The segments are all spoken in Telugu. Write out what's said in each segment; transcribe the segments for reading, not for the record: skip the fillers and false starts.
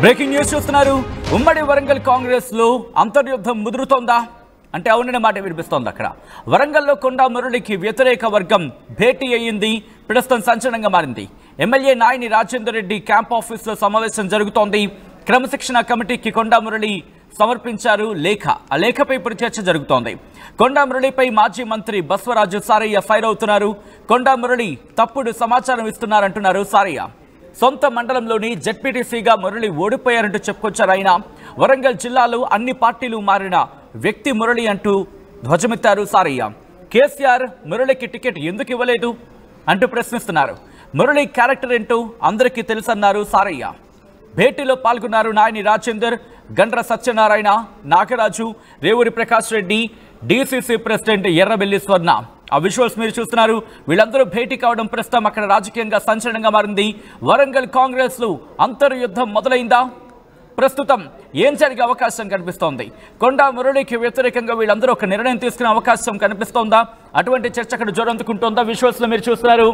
బ్రేకింగ్ న్యూస్ చూస్తున్నారు. ఉమ్మడి వరంగల్ కాంగ్రెస్ లో అంతర్యుద్ధం ముదురుతోందా అంటే అవుననే మాట వినిపిస్తోంది. అక్కడ వరంగల్లో కొండా మురళికి వ్యతిరేక వర్గం భేటీ అయ్యింది. ప్రస్తుతం సంచలనంగా మారింది. ఎమ్మెల్యే నాయని రాజేందర్ రెడ్డి క్యాంప్ ఆఫీసులో సమావేశం జరుగుతోంది. క్రమశిక్షణ కమిటీకి కొండా మురళి సమర్పించారు లేఖ. ఆ లేఖపై ఇప్పుడు చర్చ జరుగుతోంది. కొండా మురళిపై మాజీ మంత్రి బస్వరాజు సారయ్య ఫైర్ అవుతున్నారు. కొండా మురళి తప్పుడు సమాచారం ఇస్తున్నారంటున్నారు సారయ్య. సొంత మండలంలోని జెడ్పీటీసీగా మురళి ఓడిపోయారంటూ చెప్పుకొచ్చారు ఆయన. వరంగల్ జిల్లాలో అన్ని పార్టీలు మారిన వ్యక్తి మురళి అంటూ ధ్వజమెత్తారు సారయ్య. కేసీఆర్ మురళికి టికెట్ ఎందుకు ఇవ్వలేదు అంటూ ప్రశ్నిస్తున్నారు. మురళి క్యారెక్టర్ ఏంటో అందరికీ తెలుసన్నారు సారయ్య. భేటీలో పాల్గొన్నారు నాయని రాజేందర్, గండ్ర సత్యనారాయణ, నాగరాజు, రేవూరి ప్రకాష్ రెడ్డి, డీసీసీ ప్రెసిడెంట్ ఎర్రబెల్లి స్వర్ణ. ఆ విజువల్స్ మీరు చూస్తున్నారు. వీళ్ళందరూ భేటీ కావడం ప్రస్తుతం అక్కడ రాజకీయంగా సంచలనంగా మారింది. వరంగల్ కాంగ్రెస్ లో అంతర్యుద్ధం మొదలైందా? ప్రస్తుతం ఏం జరిగే అవకాశం కనిపిస్తోంది? కొండా మురళికి వ్యతిరేకంగా వీళ్ళందరూ ఒక నిర్ణయం తీసుకునే అవకాశం కనిపిస్తోందా? అటువంటి చర్చ అక్కడ జోరందుకుంటోందా? విజువల్స్ లో మీరు చూస్తున్నారు.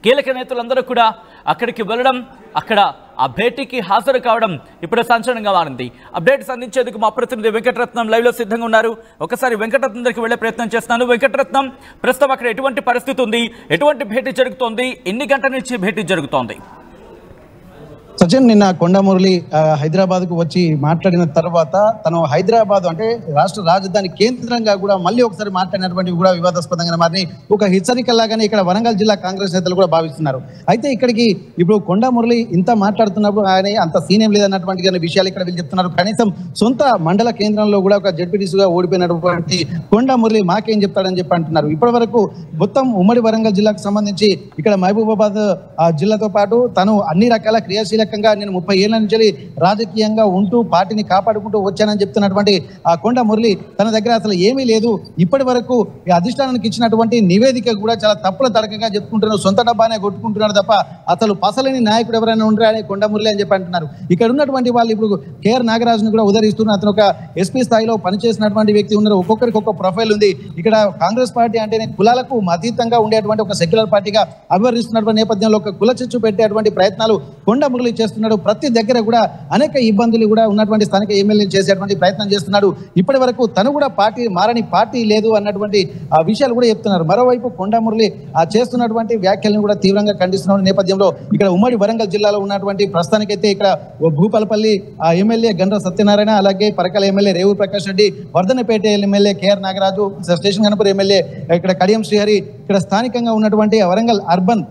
కీలక నేతలందరూ కూడా అక్కడికి వెళ్ళడం, అక్కడ ఆ భేటీకి హాజరు కావడం ఇప్పుడు సంచలనంగా మారింది. అప్డేట్స్ అందించేందుకు మా ప్రతినిధి వెంకటరత్నం లైవ్ లో సిద్ధంగా ఉన్నారు. ఒకసారి వెంకటరత్నం దగ్గరికి వెళ్లే ప్రయత్నం చేస్తున్నాను. వెంకటరత్నం, ప్రస్తుతం అక్కడ ఎటువంటి పరిస్థితి ఉంది? ఎటువంటి భేటీ జరుగుతోంది? ఎన్ని గంటల నుంచి భేటీ జరుగుతోంది? సచిన్, నిన్న కొండా మురళి హైదరాబాద్ కు వచ్చి మాట్లాడిన తర్వాత తను హైదరాబాద్ అంటే రాష్ట్ర రాజధాని కేంద్రంగా కూడా మళ్ళీ ఒకసారి మాట్లాడినటువంటి కూడా వివాదాస్పదంగా మారి ఒక హెచ్చరికలాగానే ఇక్కడ వరంగల్ జిల్లా కాంగ్రెస్ నేతలు కూడా భావిస్తున్నారు. అయితే ఇక్కడికి ఇప్పుడు కొండా మురళి ఇంత మాట్లాడుతున్నప్పుడు ఆయన అంత సీనియం లేదన్నటువంటి విషయాలు ఇక్కడ వీళ్ళు చెప్తున్నారు. కనీసం సొంత మండల కేంద్రంలో కూడా ఒక జడ్పీటీసీగా ఓడిపోయినటువంటి కొండా మురళి మాకేం చెప్తాడని చెప్పి అంటున్నారు. ఇప్పటి వరకు మొత్తం ఉమ్మడి వరంగల్ జిల్లాకు సంబంధించి ఇక్కడ మహబూబాబాద్ జిల్లాతో పాటు తను అన్ని రకాల క్రియాశీల నేను 30 ఏళ్ల నుంచి రాజకీయంగా ఉంటూ పార్టీని కాపాడుకుంటూ వచ్చానని చెప్తున్నటువంటి కొండా మురళి తన దగ్గర అసలు ఏమీ లేదు. ఇప్పటి వరకు అధిష్టానానికి ఇచ్చినటువంటి నివేదిక కూడా చాలా తప్పుల తడకగా చెప్పుకుంటున్నారు. సొంత డబ్బానే కొట్టుకుంటున్నాడు తప్ప అసలు పసలేని నాయకుడు ఎవరైనా ఉంటారని కొండా మురళి అని చెప్పి అంటున్నారు. ఇక్కడ ఉన్నటువంటి వాళ్ళు ఇప్పుడు కేఆర్ నాగరాజును కూడా ఉదరిస్తున్నారు. అతను ఒక ఎస్పీ స్థాయిలో పనిచేసినటువంటి వ్యక్తి ఉన్నారు. ఒక్కొక్కరికి ఒక్కొక్క ప్రొఫైల్ ఉంది. ఇక్కడ కాంగ్రెస్ పార్టీ అంటేనే కులాలకు అతీతంగా ఉండేటువంటి ఒక సెక్యులర్ పార్టీగా అభివర్ణిస్తున్నటువంటి నేపథ్యంలో ఒక కుల చిచ్చు పెట్టేటువంటి ప్రయత్నాలు కొండా మురళి చేస్తున్నాడు. ప్రతి దగ్గర కూడా అనేక ఇబ్బందులు కూడా ఉన్నటువంటి స్థానిక ఎమ్మెల్యే చేసేటువంటి ప్రయత్నం చేస్తున్నాడు. ఇప్పటి వరకు తను కూడా మారని పార్టీ లేదు అన్నటువంటి విషయాలు కూడా చెప్తున్నారు. మరోవైపు కొండా మురళి చేస్తున్నటువంటి వ్యాఖ్యలను కూడా తీవ్రంగా ఖండిస్తున్న నేపథ్యంలో ఇక్కడ ఉమ్మడి వరంగల్ జిల్లాలో ఉన్నటువంటి ప్రస్తుతానికైతే ఇక్కడ భూపాలపల్లి ఎమ్మెల్యే గండ్ర సత్యనారాయణ, అలాగే Parakala MLA Revuri Prakash Reddy, Vardhannapet MLA KR Nagaraju, station Ghanpur MLA ఇక్కడ కడియం శ్రీహరి, ఇక్కడ స్థానికంగా ఉన్నటువంటి వరంగల్ అర్బన్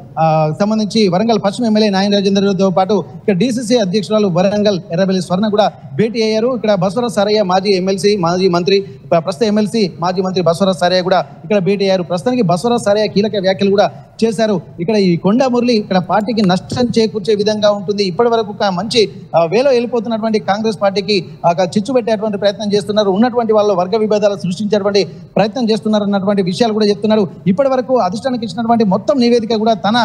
సంబంధించి వరంగల్ పశ్చిమ ఎమ్మెల్యే నాయని రాజేందర్తో పాటు ఇక్కడ డీసీసీ అధ్యక్షురాలు వరంగల్ ఎర్రబెల్లి స్వర్ణ కూడా భేటీ అయ్యారు. ఇక్కడ బస్వరాజ్ సారయ్య మాజీ ఎమ్మెల్సీ మాజీ మంత్రి ప్రస్తుత ఎమ్మెల్సీ మాజీ మంత్రి బస్వరాజ్ సారయ్య కూడా ఇక్కడ భేటీ అయ్యారు. ప్రస్తుతానికి బస్వరాజ్ సారయ్య కీలక వ్యాఖ్యలు కూడా చేశారు. ఇక్కడ ఈ కొండా మురళి ఇక్కడ పార్టీకి నష్టం చేకూర్చే విధంగా ఉంటుంది. ఇప్పటి వరకు ఒక మంచి వేలో వెళ్ళిపోతున్నటువంటి కాంగ్రెస్ పార్టీకి చిచ్చు పెట్టేటువంటి ప్రయత్నం చేస్తున్నారు. ఉన్నటువంటి వాళ్ళు వర్గ విభేదాలు సృష్టించేటువంటి ప్రయత్నం చేస్తున్నారు అన్నటువంటి విషయాలు కూడా చెప్తున్నారు. ఇప్పటి వరకు అధిష్టానానికి ఇచ్చినటువంటి మొత్తం నివేదిక కూడా తన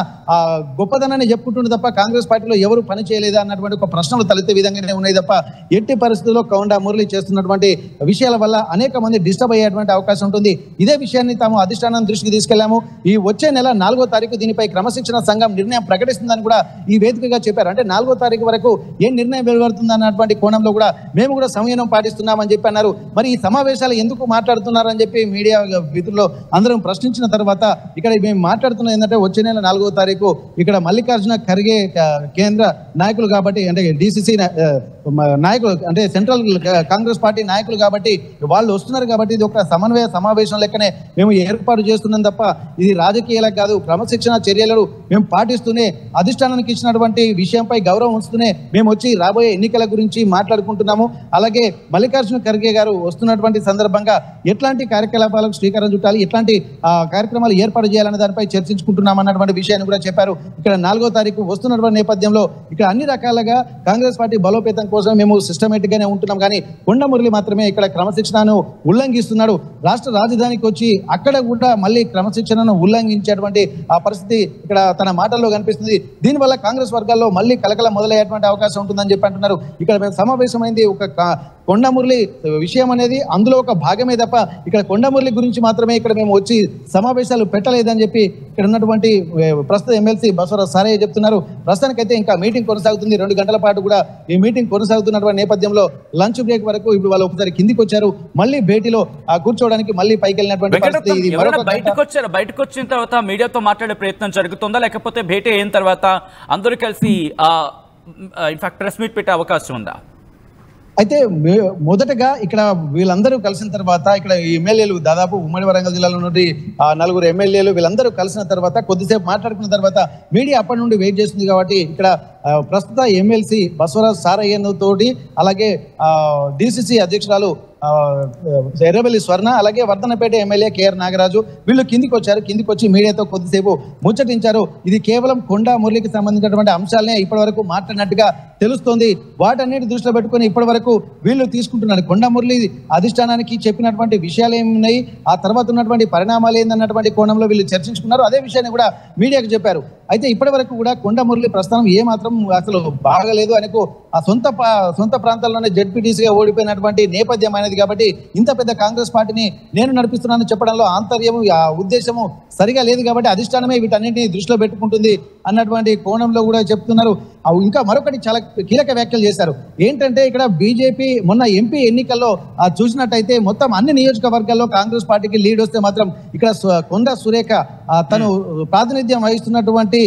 గొప్పదనాన్ని చెప్పుకుంటుంది తప్ప కాంగ్రెస్ పార్టీలో ఎవరు పని చేయలేదా అన్నటువంటి ఒక ప్రశ్నలు తలెత్తే విధంగానే ఉన్నాయి తప్ప ఎట్టి పరిస్థితుల్లో కొండా మురళి చేస్తున్నటువంటి విషయాల వల్ల అనేక మంది డిస్టర్బ్ అయ్యేటువంటి అవకాశం ఉంటుంది. ఇదే విషయాన్ని తాము అధిష్టానం దృష్టికి తీసుకెళ్లాము. ఈ వచ్చే నెల 4వ తారీఖు దీనిపై క్రమశిక్షణ సంఘం నిర్ణయం ప్రకటిస్తుందని కూడా ఈ వేదికగా చెప్పారు. అంటే 4వ తారీఖు వరకు ఏం నిర్ణయం వెలువడుతుంది అన్నటువంటి కోణంలో కూడా మేము కూడా సంయమనం పాటిస్తున్నామని చెప్పి అన్నారు. మరి ఈ సమావేశాలు ఎందుకు మాట్లాడుతున్నారని చెప్పి మీడియా విధుల్లో అందరం ప్రశ్నించిన తర్వాత ఇక్కడ మేము మాట్లాడుతున్నది ఏంటంటే వచ్చే నెల 4వ తారీఖు ఇక్కడ మల్లికార్జున ఖర్గే కేంద్ర నాయకులు కాబట్టి అంటే డీసీసీ నాయకులు అంటే సెంట్రల్ కాంగ్రెస్ పార్టీ నాయకులు కాబట్టి వాళ్ళు వస్తున్నారు కాబట్టి ఇది ఒక సమన్వయ సమావేశం లెక్కనే మేము ఏర్పాటు చేస్తున్నాం తప్ప ఇది రాజకీయాలకు కాదు. క్రమశిక్షణ చర్యలను మేము పాటిస్తూనే అధిష్టానానికి ఇచ్చినటువంటి విషయంపై గౌరవం ఉంచుతూనే మేము వచ్చి రాబోయే ఎన్నికల గురించి మాట్లాడుకుంటున్నాము. అలాగే మల్లికార్జున ఖర్గే గారు వస్తున్నటువంటి సందర్భంగా ఎట్లాంటి కార్యకలాపాలకు శ్రీకారం చుట్టాలి, ఎట్లాంటి కార్యక్రమాలు ఏర్పాటు చేయాలనే దానిపై చర్చించుకుంటున్నాం అన్నటువంటి విషయాన్ని కూడా చెప్పారు. ఇక్కడ 4వ తారీఖు వస్తున్నటువంటి నేపథ్యంలో ఇక్కడ అన్ని రకాలుగా కాంగ్రెస్ పార్టీ బలోపేతం కోసం మేము సిస్టమేటిక్ గానే ఉంటున్నాం. కానీ కొండా మురళి మాత్రమే ఇక్కడ క్రమశిక్షణను ఉల్లంఘిస్తున్నాడు. రాష్ట్ర రాజధానికి వచ్చి అక్కడ కూడా మళ్ళీ క్రమశిక్షణను ఉల్లంఘించేటువంటి ఆ పరిస్థితి ఇక్కడ తన మాటల్లో కనిపిస్తుంది. దీనివల్ల కాంగ్రెస్ వర్గాల్లో మళ్ళీ కలకల మొదలయ్యేటువంటి అవకాశం ఉంటుందని చెప్పి అంటున్నారు. ఇక్కడ సమావేశమైంది ఒక కొండమురళి విషయం అనేది అందులో ఒక భాగమే తప్ప ఇక్కడ కొండమురళి గురించి మాత్రమే ఇక్కడ మేము వచ్చి సమావేశాలు పెట్టలేదని చెప్పి ఇక్కడ ఉన్నటువంటి ప్రస్తుత ఎమ్మెల్సీ బసవరాజు సారయ్య చెప్తున్నారు. ప్రస్తుతానికైతే ఇంకా మీటింగ్ కొనసాగుతుంది. 2 గంటల పాటు కూడా ఈ మీటింగ్ కొనసాగుతున్నటువంటి నేపథ్యంలో లంచ్ బ్రేక్ వరకు ఇప్పుడు వాళ్ళు ఒకసారి కిందికి వచ్చారు. మళ్ళీ భేటీలో కూర్చోవడానికి మళ్ళీ పైకి వెళ్ళినటువంటి బయటకు వచ్చిన తర్వాత మీడియాతో మాట్లాడే ప్రయత్నం జరుగుతుందా, లేకపోతే భేటీ అయిన తర్వాత అందరూ కలిసి ఇన్ఫాక్ట్ ప్రెస్ మీట్ పెట్టే అవకాశం ఉందా? అయితే మొదటగా ఇక్కడ వీళ్ళందరూ కలిసిన తర్వాత ఇక్కడ ఎమ్మెల్యేలు దాదాపు ఉమ్మడి వరంగల్ జిల్లాలో నుండి 4 ఎమ్మెల్యేలు వీళ్ళందరూ కలిసిన తర్వాత కొద్దిసేపు మాట్లాడుకున్న తర్వాత మీడియా అప్పటి నుండి వెయిట్ చేస్తుంది. కాబట్టి ఇక్కడ ప్రస్తుత ఎమ్మెల్సీ బసవరాజు సారయ్య తోటి అలాగే డిసిసి అధ్యక్షురాలు ఎర్రబెల్లి స్వర్ణ అలాగే వర్ధనపేట ఎమ్మెల్యే కేఆర్ నాగరాజు వీళ్ళు కిందికి వచ్చారు. కిందికి వచ్చి మీడియాతో కొద్దిసేపు ముచ్చటించారు. ఇది కేవలం కొండా మురళికి సంబంధించినటువంటి అంశాలనే ఇప్పటి వరకు మాట్లాడినట్టుగా తెలుస్తోంది. వాటన్నిటి దృష్టిలో పెట్టుకుని ఇప్పటి వరకు వీళ్ళు తీసుకుంటున్నారు. కొండా మురళి అధిష్టానానికి చెప్పినటువంటి విషయాలు ఏమున్నాయి, ఆ తర్వాత ఉన్నటువంటి పరిణామాలు ఏందన్నటువంటి కోణంలో వీళ్ళు చర్చించుకున్నారు. అదే విషయాన్ని కూడా మీడియాకు చెప్పారు. అయితే ఇప్పటి వరకు కూడా కొండా మురళి ప్రస్థానం ఏమాత్రం అసలు బాగలేదు అనుకో ఆ సొంత ప్రాంతాల్లోనే జెడ్పీటీసీగా ఓడిపోయినటువంటి నేపథ్యం అనేది. కాబట్టి ఇంత పెద్ద కాంగ్రెస్ పార్టీని నేను నడిపిస్తున్నానని చెప్పడంలో ఆంతర్యము ఆ ఉద్దేశము సరిగా లేదు. కాబట్టి అధిష్టానమే వీటన్నింటినీ దృష్టిలో పెట్టుకుంటుంది అన్నటువంటి కోణంలో కూడా చెప్తున్నారు. ఇంకా మరొకటి చాలా కీలక వ్యాఖ్యలు చేశారు. ఏంటంటే ఇక్కడ బీజేపీ మొన్న ఎంపీ ఎన్నికల్లో చూసినట్టయితే మొత్తం అన్ని నియోజకవర్గాల్లో కాంగ్రెస్ పార్టీకి లీడ్ వస్తే మాత్రం ఇక్కడ కొండా సురేఖ తను ప్రాతినిధ్యం వహిస్తున్నటువంటి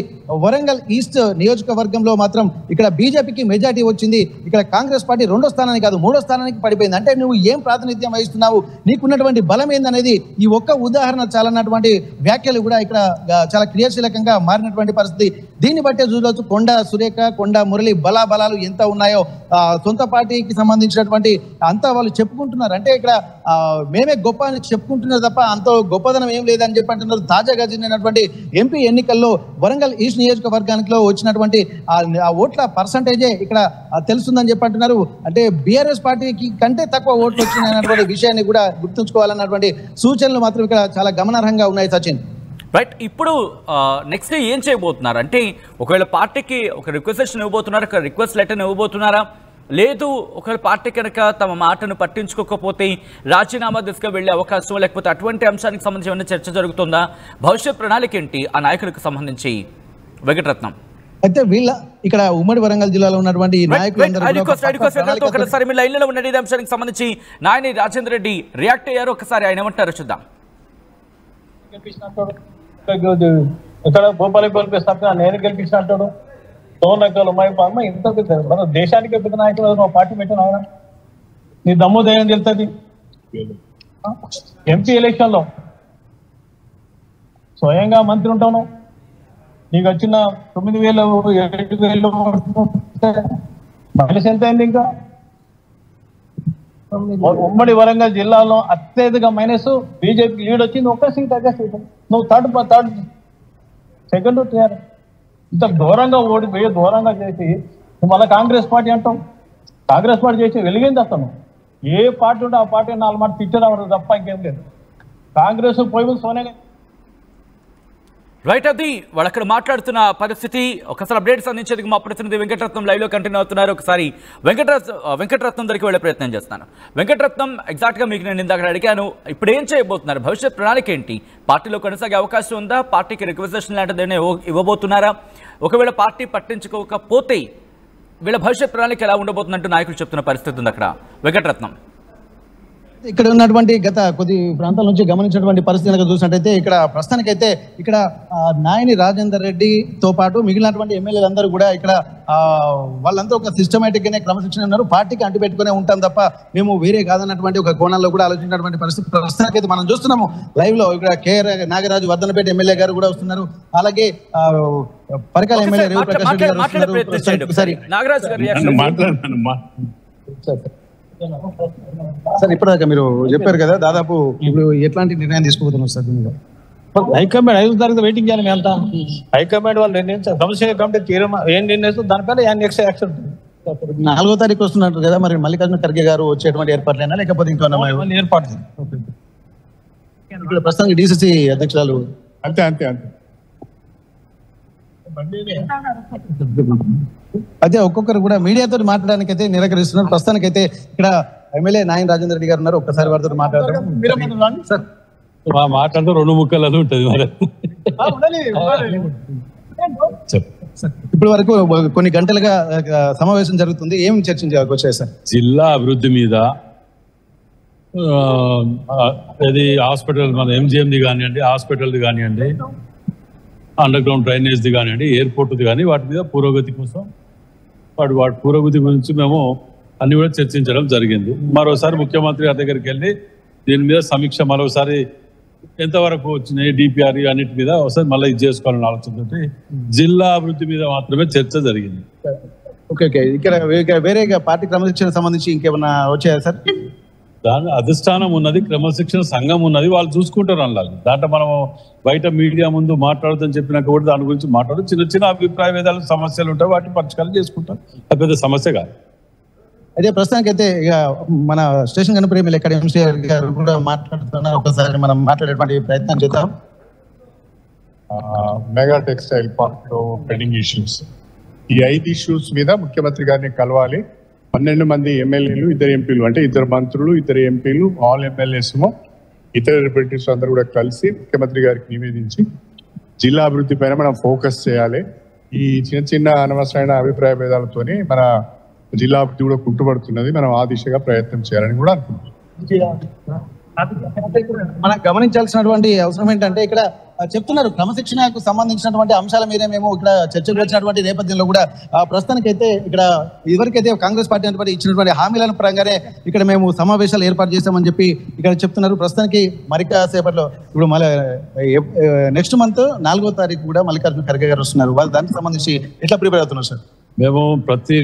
వరంగల్ ఈస్ట్ నియోజకవర్గంలో మాత్రం ఇక్కడ బీజేపీకి మెజార్టీ వచ్చింది. ఇక్కడ కాంగ్రెస్ పార్టీ 2వ స్థానానికి కాదు 3వ స్థానానికి పడిపోయింది. అంటే నువ్వు ఏం ప్రాతినిధ్యం వహిస్తున్నావు, నీకున్నటువంటి బలం ఏందనేది ఈ ఒక్క ఉదాహరణ చాలన్నటువంటి వ్యాఖ్యలు కూడా ఇక్కడ చాలా క్రియాశీలకంగా మారినటువంటి పరిస్థితి. దీన్ని బట్టే చూడవచ్చు కొండా సురేఖ కొండా మురళి బలాబలాలు ఎంత ఉన్నాయో సొంత పార్టీకి సంబంధించినటువంటి అంతా వాళ్ళు చెప్పుకుంటున్నారు. అంటే ఇక్కడ మేమే గొప్ప అని చెప్పుకుంటున్నారు తప్ప అంత గొప్పదనం ఏం లేదని చెప్పి అంటున్నారు. తాజాగా జరిగినటువంటి ఎంపీ ఎన్నికల్లో వరంగల్ ఈస్ట్ నియోజకవర్గానికి వచ్చినటువంటి ఆ ఓట్ల పర్సంటేజే ఇక్కడ తెలుస్తుందని చెప్పి అంటున్నారు. అంటే బీఆర్ఎస్ పార్టీకి కంటే తక్కువ ఓట్లు వచ్చినాయన్నటువంటి విషయాన్ని కూడా గుర్తుంచుకోవాలన్నటువంటి సూచనలు మాత్రం ఇక్కడ చాలా గమనార్హంగా ఉన్నాయి. సచిన్ రైట్, ఇప్పుడు నెక్స్ట్ ఏం చేయబోతున్నారు అంటే ఒకవేళ పార్టీకి ఒక రిక్వెస్టేషన్ ఇవ్వబోతున్నారా, ఒక రిక్వెస్ట్ లెటర్ ఇవ్వబోతున్నారా, లేదు ఒకవేళ పార్టీ కనుక తమ మాటను పట్టించుకోకపోతే రాజీనామా దిశగా వెళ్లే అవకాశం, లేకపోతే అటువంటి అంశానికి సంబంధించి ఏమైనా చర్చ జరుగుతుందా, భవిష్యత్ ప్రణాళిక ఏంటి ఆ నాయకులకు సంబంధించి? వెంకటరత్నం అయితే వీళ్ళ ఇక్కడ ఉమ్మడి వరంగల్ జిల్లాలో ఉన్నటువంటి ఒకసారి మీ లైన్లో ఉన్న ఈ అంశానికి సంబంధించి నాయని రాజేందర్ రెడ్డి రియాక్ట్ అయ్యారు. ఒకసారి ఆయన ఏమంటారో చూద్దాం. ఇక్కడ భూపాలి గెలిపిస్తా నేను గెలిపిస్తా అంటాడు. తోనకలు అమ్మ ఇంత మన దేశానికి పెద్ద నాయకులు నువ్వు పార్టీ పెట్టిన ఆయన నీ దమ్ము ధైర్యం తెలుస్తుంది. ఎంపీ ఎలక్షన్ లో స్వయంగా మంత్రి ఉంటాను, నీకు వచ్చిన 9,000 7,000 మైనస్ ఎంత అయింది? ఇంకా ఉమ్మడి వరంగల్ జిల్లాలో అత్యధిక మైనస్ బీజేపీ లీడ్ వచ్చింది. ఒక్క సీట్ అదే సీట్ నువ్వు థర్డ్ సెకండ్ టీఆర్ ఇంత ఘోరంగా ఓడిపోయి దూరంగా చేసి నువ్వు మళ్ళీ కాంగ్రెస్ పార్టీ అంటాం. కాంగ్రెస్ పార్టీ చేసి వెలిగింది అతను. ఏ పార్టీ ఉంటే ఆ పార్టీ 4 మాట తిట్టడం తప్ప ఇంకేం లేదు. కాంగ్రెస్ పోయి సోనియా రైట్, అది వాళ్ళు అక్కడ మాట్లాడుతున్న పరిస్థితి. ఒకసారి అప్డేట్స్ అందించేందుకు మా ప్రతినిధి వెంకటరత్నం లైవ్ లో కంటిన్యూ అవుతున్నారు. ఒకసారి వెంకటరత్నం దగ్గరికి వెళ్ళే ప్రయత్నం చేస్తాను. వెంకటరత్నం, ఎగ్జాక్ట్ గా మీకు నేను ఇందాక అడిగాను, ఇప్పుడు ఏం చేయబోతున్నారు, భవిష్యత్ ప్రణాళిక ఏంటి, పార్టీలో కొనసాగే అవకాశం ఉందా, పార్టీకి రిక్వెస్టేషన్ లాంటిది ఇవ్వబోతున్నారా, ఒకవేళ పార్టీ పట్టించుకోకపోతే వీళ్ళ భవిష్యత్ ప్రణాళిక ఎలా ఉండబోతున్నట్టు నాయకులు చెప్తున్న పరిస్థితి ఉంది అక్కడ. వెంకటరత్నం, ఇక్కడ ఉన్నటువంటి గత కొద్ది ప్రాంతాల నుంచి గమనించినటువంటి పరిస్థితులను చూసినట్టయితే ఇక్కడ ప్రస్తుతానికైతే ఇక్కడ నాయని రాజేందర్ రెడ్డితో పాటు మిగిలినటువంటి ఎమ్మెల్యేలందరూ కూడా ఇక్కడ వాళ్ళంతా ఒక సిస్టమేటిక్ గానే క్రమశిక్షణ ఉన్నారు. పార్టీకి అంటుపెట్టుకునే ఉంటాం తప్ప మేము వేరే కాదన్నటువంటి ఒక కోణంలో కూడా ఆలోచించినటువంటి పరిస్థితి ప్రస్తుతానికైతే మనం చూస్తున్నాము లైవ్ లో. ఇక్కడ కేఆర్ నాగరాజు వర్ధనపేట ఎమ్మెల్యే గారు కూడా వస్తున్నారు. అలాగే పరికాల ఎమ్మెల్యే రేవు ప్రకాష్ రెడ్డి గారు వస్తున్నారు. సార్ ఇప్పటిదాకా మీరు చెప్పారు కదా, దాదాపు ఇప్పుడు ఎట్లాంటి నిర్ణయం తీసుకోబోతున్నారు సార్? హైకమాండ్ 5వ తారీఖు వెయిటింగ్ చేయాలి. మేమంతా హైకమాండ్ వాళ్ళు నిర్ణయించారు. సమస్య కమిటీ తీర్మానం ఏం నిర్ణయిస్తారు దానిపైన నెక్స్ట్ యాక్షన్. 4వ తారీఖు వస్తున్నట్టు కదా, మరి మల్లికార్జున ఖర్గే గారు వచ్చేటువంటి ఏర్పాట్లైనా లేకపోతే ఇంకో ఏర్పాటు ఇక్కడ ప్రస్తుతానికి డిసిసి అధ్యక్షురాలు అంతే అంతే అంతే అయితే ఒక్కొక్కరు కూడా మీడియాతో మాట్లాడడానికి అయితే నిరాకరిస్తున్నారు. ప్రస్తుతానికైతే ఇక్కడ ఎమ్మెల్యే నాయని రాజేందర్ రెడ్డి గారు ఉన్నారు, ఒక్కసారి వారితో మాట్లాడదాం సార్. మాట్లాడితే 2 ముక్కలు ఉంటుంది మరి. ఇప్పటి వరకు కొన్ని గంటలుగా సమావేశం జరుగుతుంది, ఏం చర్చించారు సార్? జిల్లా అభివృద్ధి మీద, అది హాస్పిటల్ మన ఎంజిఎంది కానివ్వండి, హాస్పిటల్ది కానివ్వండి, అండర్ గ్రౌండ్ డ్రైనేజ్ది కానివ్వండి, ఎయిర్పోర్ట్ది కానీ వాటి మీద పురోగతి కోసం వాటి పురోగతి గురించి మేము అన్ని కూడా చర్చించడం జరిగింది. మరోసారి ముఖ్యమంత్రి గారి దగ్గరికి వెళ్ళి దీని మీద సమీక్ష మరోసారి ఎంతవరకు వచ్చినాయి డిపిఆర్ అన్నిటి మీద ఒకసారి మళ్ళీ ఇది చేసుకోవాలని ఆలోచనతో జిల్లా అభివృద్ధి మీద మాత్రమే చర్చ జరిగింది. Okay okay. ఇక్కడ వేరే పార్టీ క్రమశిక్షణ సంబంధించి ఇంకేమన్నా వచ్చాయా సార్? దాని అధిష్టానం ఉన్నది, క్రమశిక్షణ సంఘం ఉన్నది, వాళ్ళు చూసుకుంటారు అన్నారు. దాంట్లో మనం బయట మీడియా ముందు మాట్లాడుతుందని చెప్పినాక కూడా దాని గురించి మాట్లాడు, చిన్న చిన్న అభిప్రాయ భేదాలు సమస్యలు ఉంటాయి, వాటిని పరిష్కారం చేసుకుంటాం, అది పెద్ద సమస్య కాదు. అయితే ప్రస్తుతానికి అయితే ఇక మన స్టేషన్ గణపురి ఎమ్మెల్యే కడియం శ్రీహర్ గారు కూడా మాట్లాడుతున్నారు, ఒకసారి మనం మాట్లాడేటువంటి ప్రయత్నం చేద్దాం. మెగా టెక్స్టైల్ పార్క్ లో పెండింగ్ ఇష్యూస్, ఈ 5 ఇష్యూస్ మీద ముఖ్యమంత్రి గారిని కలవాలి. 12 మంది ఎమ్మెల్యేలు, 2 ఎంపీలు, అంటే 2 మంత్రులు, 2 ఎంపీలు, ఆల్ ఎమ్మెల్యేస్, ఇతర రిప్రజెంటేటివ్స్ అందరూ కూడా కలిసి ముఖ్యమంత్రి గారికి నివేదించి జిల్లా అభివృద్ధి పైన మనం ఫోకస్ చేయాలి. ఈ చిన్న చిన్న అనవసరమైన అభిప్రాయ భేదాలతోనే మన జిల్లా అభివృద్ధి కూడా కుంటుపడుతున్నది, మనం ఆ దిశగా ప్రయత్నం చేయాలని కూడా అనుకుంటున్నాం. మనం గమనించాల్సినటువంటి అవసరం ఏంటంటే ఇక్కడ చెప్తున్నారు క్రమశిక్షణకు సంబంధించినటువంటి అంశాల మీద మేము ఇక్కడ చర్చకు వచ్చినటువంటి నేపథ్యంలో కూడా ప్రస్తుతానికైతే ఇక్కడ ఇదివరకైతే కాంగ్రెస్ పార్టీ అంటే ఇచ్చినటువంటి హామీలను పరంగానే ఇక్కడ మేము సమావేశాలు ఏర్పాటు చేస్తామని చెప్పి ఇక్కడ చెప్తున్నారు. ప్రస్తుతానికి మరికా సేపట్లో ఇప్పుడు మళ్ళీ నెక్స్ట్ మంత్ 4వ తారీఖు కూడా మల్లికార్జున ఖర్గే గారు వస్తున్నారు, వాళ్ళు దానికి సంబంధించి ఎట్లా ప్రిపేర్ అవుతున్నారు సార్? మేము ప్రతి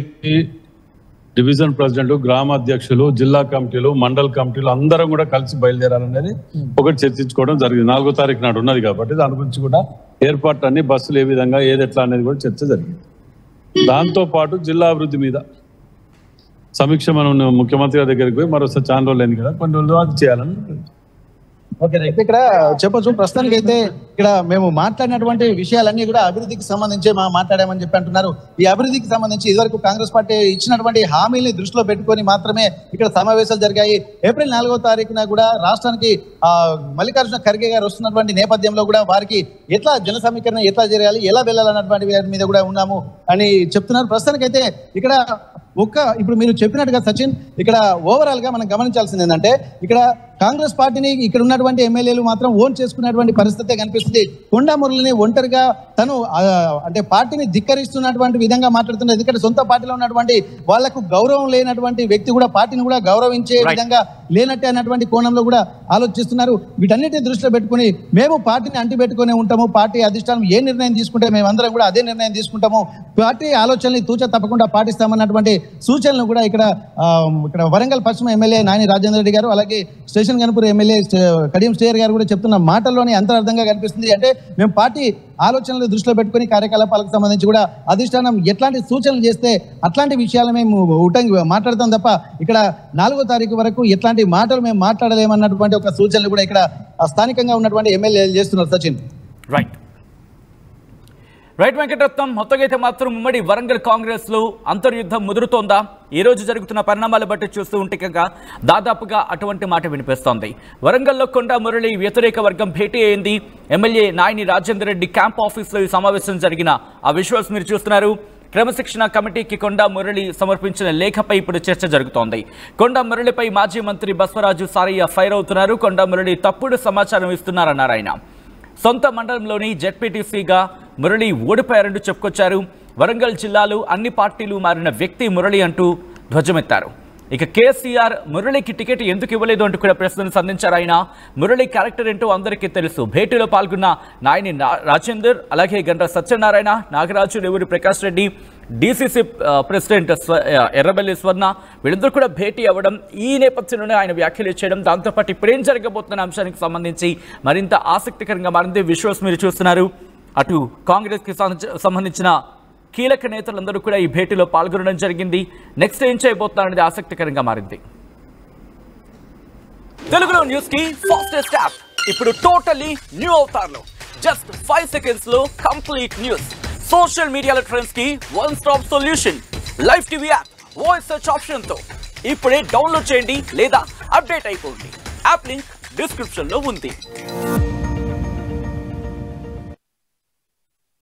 డివిజన్ ప్రెసిడెంట్, గ్రామ అధ్యక్షులు, జిల్లా కమిటీలు, మండల కమిటీలు అందరం కూడా కలిసి బయలుదేరాలనేది ఒకటి చర్చించుకోవడం జరిగింది. 4వ తారీఖు నాడు ఉన్నది కాబట్టి దాని గురించి కూడా ఏర్పాట్లు అన్ని బస్సులు ఏ విధంగా ఏది ఎట్లా అనేది కూడా చర్చ జరిగింది. దాంతో పాటు జిల్లా అభివృద్ధి మీద సమీక్ష మనం ముఖ్యమంత్రి దగ్గరికి పోయి మరోసారి చాలా రోజులు అయింది కదా, కొన్ని రోజులు అది చేయాలని. ఓకే, అయితే ఇక్కడ చెప్పొచ్చు ప్రస్తుతానికి అయితే ఇక్కడ మేము మాట్లాడినటువంటి విషయాలన్నీ కూడా అభివృద్ధికి సంబంధించి మాట్లాడామని చెప్పి అంటున్నారు. ఈ అభివృద్ధికి సంబంధించి ఇదివరకు కాంగ్రెస్ పార్టీ ఇచ్చినటువంటి హామీల్ని దృష్టిలో పెట్టుకొని మాత్రమే ఇక్కడ సమావేశాలు జరిగాయి. ఏప్రిల్ 4వ తారీఖున కూడా రాష్ట్రానికి మల్లికార్జున ఖర్గే గారు వస్తున్నటువంటి నేపథ్యంలో కూడా వారికి ఎట్లా జన సమీకరణ ఎట్లా జరగాలి, ఎలా వెళ్ళాలన్నటువంటి వాటి మీద కూడా ఉన్నాము అని చెప్తున్నారు. ప్రస్తుతానికి అయితే ఇక్కడ ఇప్పుడు మీరు చెప్పినట్టుగా సచిన్, ఇక్కడ ఓవరాల్ గా మనం గమనించాల్సింది ఏంటంటే ఇక్కడ కాంగ్రెస్ పార్టీని ఇక్కడ ఉన్నటువంటి ఎమ్మెల్యేలు మాత్రం ఓన్ చేసుకున్నటువంటి పరిస్థితి కనిపిస్తుంది. కొండా మురళిని ఒంటరిగా తను అంటే పార్టీని ధిక్కరిస్తున్నటువంటి విధంగా మాట్లాడుతున్నారు. ఎందుకంటే సొంత పార్టీలో ఉన్నటువంటి వాళ్లకు గౌరవం లేనటువంటి వ్యక్తి కూడా పార్టీని కూడా గౌరవించే విధంగా లేనట్టే అన్నటువంటి కోణంలో కూడా ఆలోచిస్తున్నారు. వీటన్నిటిని దృష్టిలో పెట్టుకుని మేము పార్టీని అంటిపెట్టుకునే ఉంటాము, పార్టీ అధిష్టానం ఏ నిర్ణయం తీసుకుంటే మేమందరం కూడా అదే నిర్ణయం తీసుకుంటాము, పార్టీ ఆలోచనల్ని తూచ తప్పకుండా పాటిస్తామన్నటువంటి సూచనలు కూడా ఇక్కడ వరంగల్ పశ్చిమ ఎమ్మెల్యే నాయని రాజేందర్ రెడ్డి గారు, అలాగే స్టేషన్ గణపురి ఎమ్మెల్యే కడియం శ్రీహర్ గారు కూడా చెప్తున్న మాటల్లోనే అంతరార్థంగా కనిపిస్తుంది. అంటే మేము పార్టీ ఆలోచనలు దృష్టిలో పెట్టుకుని కార్యకలాపాలకు సంబంధించి కూడా అధిష్టానం ఎట్లాంటి సూచనలు చేస్తే అట్లాంటి విషయాలు మేము మాట్లాడతాం తప్ప ఇక్కడ 4వ తారీఖు వరకు ఎట్లాంటి మాటలు మేము మాట్లాడలేమన్నటువంటి ఒక సూచనలు కూడా ఇక్కడ స్థానికంగా ఉన్నటువంటి ఎమ్మెల్యేలు చేస్తున్నారు. సచిన్ రైట్ వెంకటరత్నం, మొత్తంగా అయితే మాత్రం ఉమ్మడి వరంగల్ కాంగ్రెస్ లో అంతర్యుద్ధం ముదురుతోందా? ఈ రోజు జరుగుతున్న పరిణామాలు బట్టి చూస్తూ ఉంటే దాదాపుగా అటువంటి మాట వినిపిస్తోంది. వరంగల్లో కొండా మురళి వ్యతిరేక వర్గం భేటీ అయింది. ఎమ్మెల్యే నాయని రాజేందర్ రెడ్డి క్యాంప్ ఆఫీస్లో ఈ సమావేశం జరిగిన ఆ విజువల్స్ మీరు చూస్తున్నారు. క్రమశిక్షణ కమిటీకి కొండా మురళి సమర్పించిన లేఖపై ఇప్పుడు చర్చ జరుగుతోంది. కొండా మురళిపై మాజీ మంత్రి బస్వరాజు సారయ్య ఫైర్ అవుతున్నారు. కొండా మురళి తప్పుడు సమాచారం ఇస్తున్నారన్నారు. ఆయన సొంత మండలంలోని జెడ్పీటీసీగా మురళి ఓడిపోయారంటూ చెప్పుకొచ్చారు. వరంగల్ జిల్లాలో అన్ని పార్టీలు మారిన వ్యక్తి మురళి అంటూ ధ్వజమెత్తారు. ఇక కేసీఆర్ మురళికి టికెట్ ఎందుకు ఇవ్వలేదు అంటూ కూడా ప్రశ్నలు సంధించారు. ఆయన మురళి క్యారెక్టర్ ఏంటో అందరికీ తెలుసు. భేటీలో పాల్గొన్న నాయని రాజేందర్, అలాగే గండ్ర సత్యనారాయణ, నాగరాజు, రేవూరి ప్రకాష్ రెడ్డి, డీసీసీ ప్రెసిడెంట్ ఎర్రబెల్లి స్వర్ణ వీళ్ళందరూ కూడా భేటీ అవ్వడం, ఈ నేపథ్యంలోనే ఆయన వ్యాఖ్యలు చేయడం, దాంతోపాటు ఇప్పుడేం జరగబోతున్న అంశానికి సంబంధించి మరింత ఆసక్తికరంగా మారింది. విజువల్స్ మీరు చూస్తున్నారు. అటు కాంగ్రెస్కి సంబంధించిన కీలక నేతలందరూ కూడా ఈ భేటీలో పాల్గొనడం జరిగింది. నెక్స్ట్ ఏం చేయబోతున్నారనేది ఆసక్తికరంగా మారింది. తెలుగులో న్యూస్ కి ఫాస్టెస్ట్ యాప్ ఇప్పుడు టోటలీ న్యూ అవతార్లో జస్ట్ 5 seconds లో కంప్లీట్ న్యూస్, సోషల్ మీడియాలో ట్రెండ్స్ కి one stop solution, live TV app, voice search option తో ఇప్పుడే డౌన్లోడ్ చేయండి లేదా అప్డేట్ అయిపోండి. యాప్ లింక్ డిస్క్రిప్షన్ లో ఉంది.